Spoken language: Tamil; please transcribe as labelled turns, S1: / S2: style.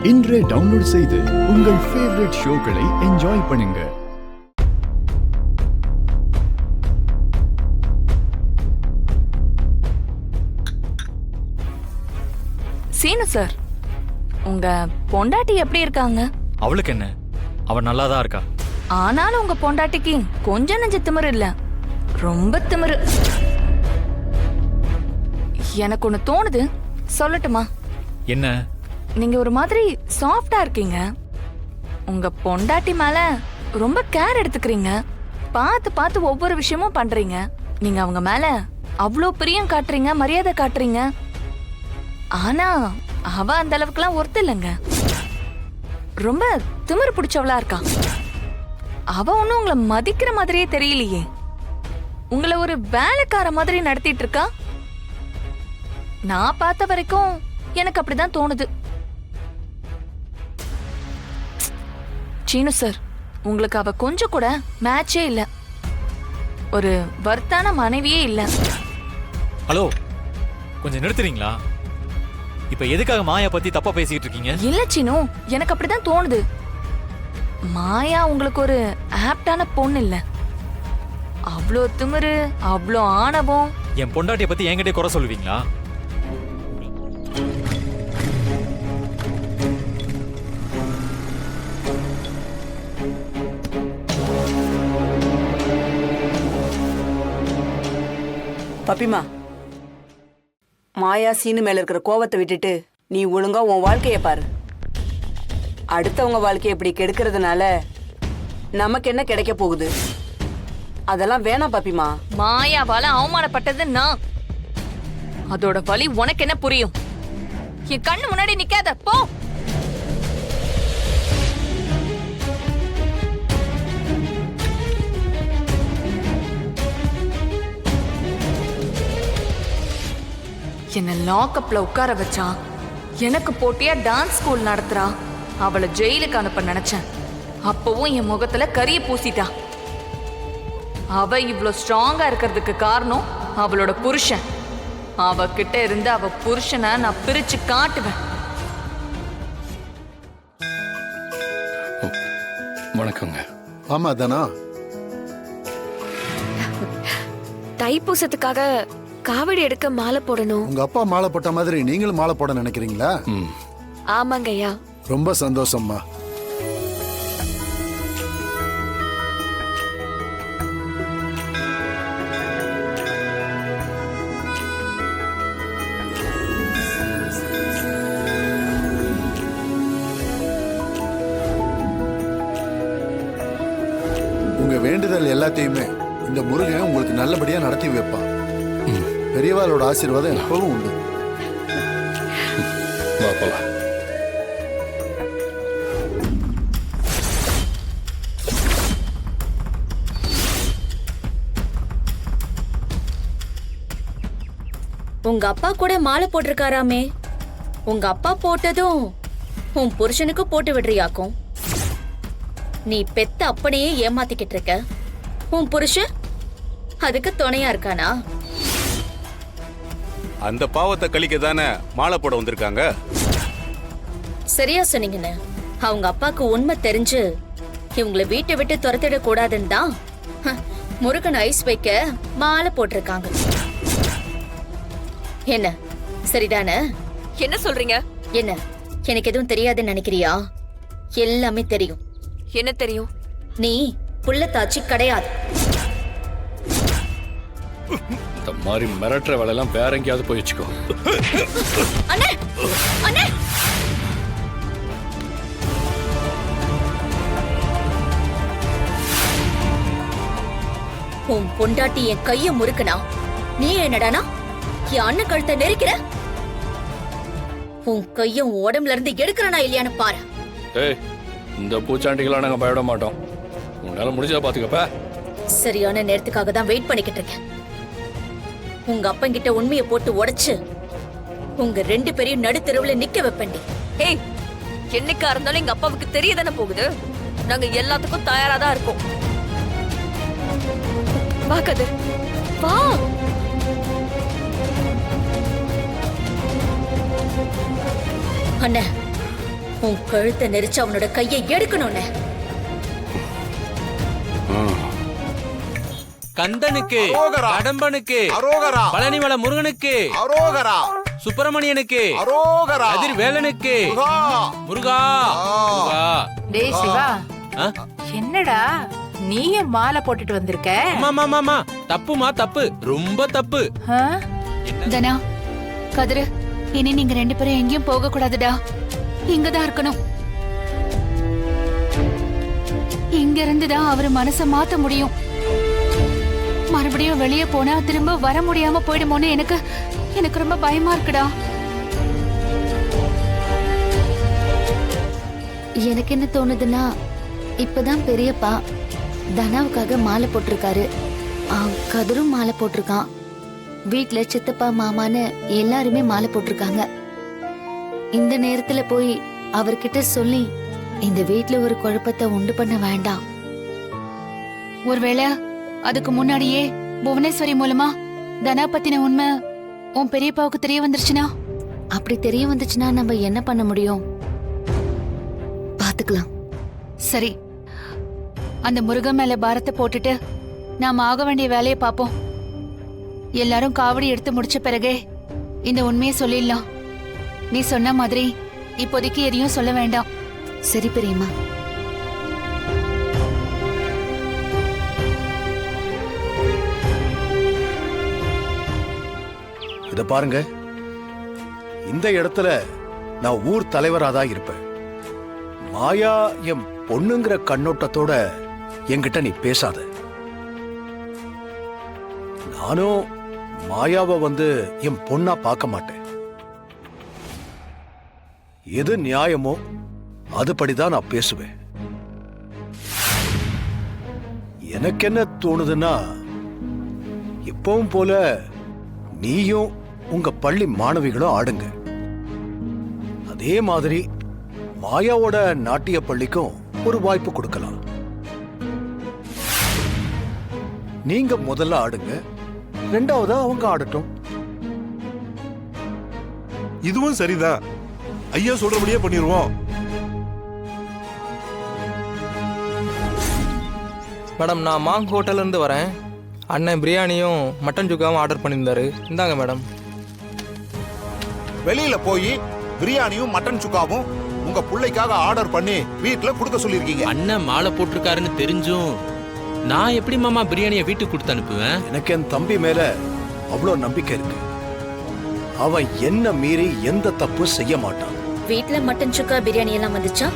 S1: இன்றே டவுன்லோட் செய்து உங்கள் ஃபேவரட் ஷோக்களை என்ஜாய் பண்ணுங்க.
S2: சீனு சார், உங்க பொண்டாட்டி எப்படி இருக்காங்க?
S3: அவளுக்கு என்ன, அவ நல்லாதான் இருக்கா.
S2: ஆனாலும் உங்க பொண்டாட்டிக்கு கொஞ்சம் நெஞ்ச திமிரு இல்ல, ரொம்ப திமிரு. எனக்கு ஒண்ணு தோணுது, சொல்லட்டுமா?
S3: என்ன?
S2: நீங்க ஒரு மாதிரி சாஃப்டா இருக்கீங்க. உங்க பொண்டாட்டி மேல ரொம்ப கேர் எடுத்துக்கிறீங்க. பார்த்து பார்த்து ஒவ்வொரு விஷயமும் பண்றீங்க. நீங்க அவங்க மேல அவ்வளோ பிரியம் காட்டுறீங்க, மரியாதை காட்டுறீங்க. ஆனா அவ அந்த அளவுக்குலாம் ஒர்த்து இல்லைங்க. ரொம்ப திமிரு பிடிச்சவளா இருக்கா. அவ ஒன்னும் உங்களை மதிக்கிற மாதிரியே தெரியலையே. உங்களை ஒரு வேலைக்கார மாதிரி நடத்திட்டு இருக்கா. நான் பார்த்த வரைக்கும் எனக்கு அப்படிதான் தோணுது. சீனு சார், உங்களுக்கு அவ கொஞ்சம் கூட மேட்சே இல்ல. ஒரு வர்த்தான மனைவியே இல்ல.
S3: ஹலோ, கொஞ்சம் நிறுத்துறீங்களா? இப்ப எதுக்காக மாயா பத்தி தப்பா பேசிட்டு இருக்கீங்க?
S2: இல்ல சீனு, எனக்கு அப்படிதான் தோணுது. மாயா உங்களுக்கு ஒரு ஆப்டான பொண்ணு இல்ல. அவ்வளோ திமிரு, அவ்வளோ ஆணவம்.
S3: என் பொண்டாட்டிய பத்தி என்கிட்ட குறை சொல்லுவீங்களா?
S4: பப்பிமா, மாயா சீனு மேல இருக்கிற கோவத்தை விட்டுட்டு நீ ஒழுங்கா உன் வாழ்க்கைய பாரு. அடுத்தவங்க வாழ்க்கைய இப்படி கெடுக்கிறதுனால நமக்கு என்ன கிடைக்க போகுது? அதெல்லாம் வேணாம் பப்பிமா.
S2: மாயாவால அவமானப்பட்டது நான். அதோட வலி உனக்கு என்ன புரியும்? என் கண்ணு முன்னாடி நிக்காத, போ. என்ன லாக்அப்ல உட்கார வச்சான். எனக்கு போட்டியா டான்ஸ் ஸ்கூல் நடத்துறா. அவளை ஜெயிலுக்கு அனுப்ப நினைச்சேன். அப்பவும் என் முகத்துல கரிய பூசிட்டா. அவ இவ்ளோ ஸ்ட்ராங்கா இருக்கிறதுக்கு காரணம் அவளோட புருஷன். அவகிட்ட இருந்து அவ புருஷனை நான் பிரிச்சு காட்டுவேன்.
S5: வணக்கங்க.
S6: ஆமா தானா?
S7: தைப்பூசத்துக்காக காவடி எடுக்க மாலை போடணும்.
S6: உங்க அப்பா மாலை போட்ட மாதிரி நீங்களும் மாலை போட நினைக்கிறீங்களா?
S7: ஆமாங்கய்யா.
S6: ரொம்ப சந்தோஷம்மா. உங்க வேண்டுதல் எல்லாத்தையுமே இந்த முருகன் உங்களுக்கு நல்லபடியா நடத்தி வைப்பான். பெரியவாளோட ஆசீர்வாதம் எப்பவும் உண்டு.
S8: உங்க அப்பா கூட மாலை போட்டிருக்காராமே. உங்க அப்பா போட்டதும் உன் புருஷனுக்கு போட்டு விடுறியாக்கும். நீ பெத்த அப்பனையே ஏமாத்திக்கிட்டு இருக்க. உன் புருஷன் அதுக்கு துணையா இருக்கானா?
S9: அந்த பாவத்தை கழிக்க தானே மாலை போட வந்திருக்காங்க.
S8: சரியா சொன்னீங்கன்னு. அவங்க அப்பாக்கு உண்மை தெரிஞ்சு இவங்களை வீட்டை விட்டு துரத்திட கூடாதுன்னு தான் முருகன் ஐஸ் வைக்க மாலை போட்டிருக்காங்க. என்ன சரிதானே?
S2: என்ன சொல்றீங்க?
S8: என்ன, எனக்கு எதுவும் தெரியாதுன்னு நினைக்கிறியா? எல்லாமே தெரியும்.
S2: என்ன தெரியும்?
S8: நீ புள்ளத்தாச்சி கிடையாது.
S5: இந்த மாதிரி மிரட்டுற வேலையெல்லாம் வேற எங்கேயாவது போய் வச்சுக்கோ.
S8: அண்ணே, அண்ணே, உன் பொண்டாட்டி என் கைய முறுக்குனா நீ என்னடானா என் அண்ணன் கழுத்தை நெரிக்கிற? உன் கைய உடம்புல இருந்து எடுக்கிறனா இல்லையான்னு பாரு.
S5: ஏய், இந்த பூச்சாண்டிகளா நாங்க பயப்பட மாட்டோம். உன்னால முடிஞ்சா பாத்துக்கப்ப.
S8: சரியான நேரத்துக்காக தான் வெயிட் பண்ணிக்கிட்டு இருக்கேன். உங்க அப்பங்கிட்ட உண்மையை போட்டு உடைச்சு உங்க 2 பேரையும் நடுத்தெருவுல நிக்க வைப்பேன்டி.
S2: ஏய், என்னைக்கா இருந்தாலும் எங்க அப்பாவுக்கு தெரியதானே போகுது. நாங்க எல்லாத்துக்கும் தயாரா தான் இருக்கோம். வா கதிர், வா.
S8: அண்ணே, உன் கழுத்தை நெரிச்சு அவனோட கையை எடுக்கணும்னு.
S9: கந்தனுக்கு
S10: அரோகரா.
S9: கடம்பனுக்கு
S10: அரோகரா.
S9: பழனிமலை முருகனுக்கு
S10: அரோகரா.
S9: சுப்பிரமணியனுக்கு
S10: அரோகரா.
S9: கதிர் வேலனுக்கு
S10: முருகா.
S9: முருகா முருகா.
S11: டேய் சிவா,
S9: ஆ?
S11: என்னடா நீயும் மாலை போட்டுட்டு வந்திருக்க?
S9: மாமா தப்புமா தப்பு, ரொம்ப தப்பு.
S11: ஆ?
S2: தனா, கதிரு, இனி நீங்க 2 பேரும் எங்கேயும் போக கூடாதுடா. இங்கதான் இருக்கணும். இங்க இருந்துதான் அவர் மனசை மாத்த முடியும். மறுபடியும் வெளியே போனா திரும்ப வர முடியாம போயிடுமோன்னு எனக்கு ரொம்ப பயமா இருக்குடா.
S7: எனக்கு என்ன தோணுதுன்னா, இப்பதான் பெரியப்பா தனாவுக்காக மாலை போட்டிருக்காரு. கதிரும் மாலை போட்டிருக்கான். வீட்ல சித்தப்பா மாமான்னு எல்லாருமே மாலை போட்டிருக்காங்க. இந்த நேரத்துல போய் அவர்கிட்ட சொல்லி இந்த வீட்ல ஒரு குழப்பத்தை உண்டு பண்ண வேண்டாம்.
S2: ஒருவேளை அதுக்கு முன்னாடியே புவனேஸ்வரி மூலமா தனா பத்தின உண்மை உன் பெரியப்பாவுக்கு தெரிய வந்துருச்சுனா?
S7: அப்படி தெரிய வந்துச்சுன்னா நம்ம என்ன பண்ண முடியும்? பாத்துக்கலாம்.
S2: சரி, அந்த முருகன் மேல பாரத்தை போட்டுட்டு நாம ஆக வேண்டிய வேலையை பார்ப்போம். எல்லாரும் காவடி எடுத்து முடிச்ச பிறகே இந்த உண்மையை சொல்லிடலாம். நீ சொன்ன மாதிரி இப்போதைக்கு எதையும் சொல்ல வேண்டாம்.
S7: சரி பெரியம்மா.
S6: இத பாருங்க, இந்த இடத்துல நான் ஊர் தலைவரா தான் இருப்பேன். மாயா என் பொண்ணுங்கிற கண்ணோட்டத்தோட என்கிட்ட நீ பேசாத. நானும் மாயாவை என் பொண்ணா பார்க்க மாட்டேன். எது நியாயமோ அதுபடிதான் நான் பேசுவேன். எனக்கு என்ன தோணுதுன்னா, எப்பவும் போல நீயும் உங்க பள்ளி மாணவிகளும் ஆடுங்க. அதே மாதிரி மாயாவோட நாட்டிய பள்ளிக்கும் ஒரு வாய்ப்பு கொடுக்கலாம். நீங்க முதல்ல ஆடுங்க, 2வதா அவங்க ஆடட்டும்.
S10: இதுவும் சரிதான். ஐயா சொல்றபடியே பண்ணிடுவோம்.
S12: மேடம், நான் மாங் ஹோட்டல்ல இருந்து வரேன். அண்ணன் பிரியாணியும் மட்டன் சுக்காவும் ஆர்டர் பண்ணியிருந்தாரு. இந்தாங்க மேடம்.
S10: வெளியில போய் பிரியாணியும் மட்டன் சுக்காவும் உங்க பிள்ளைக்காக ஆர்டர் பண்ணி வீட்டுல கொடுக்க சொல்லிருக்கீங்க.
S9: அண்ணன் மாலை போட்டிருக்காருன்னு தெரிஞ்சும் நான் எப்படி மாமா பிரியாணியை வீட்டுக்கு கொடுத்து அனுப்புவேன்?
S6: எனக்கு என் தம்பி மேல அவ்வளோ நம்பிக்கை இருக்கு. அவன் என்ன மீறி எந்த தப்பு செய்ய மாட்டான்.
S8: வீட்ல மட்டன் சுக்கா பிரியாணி எல்லாம் வந்துச்சா?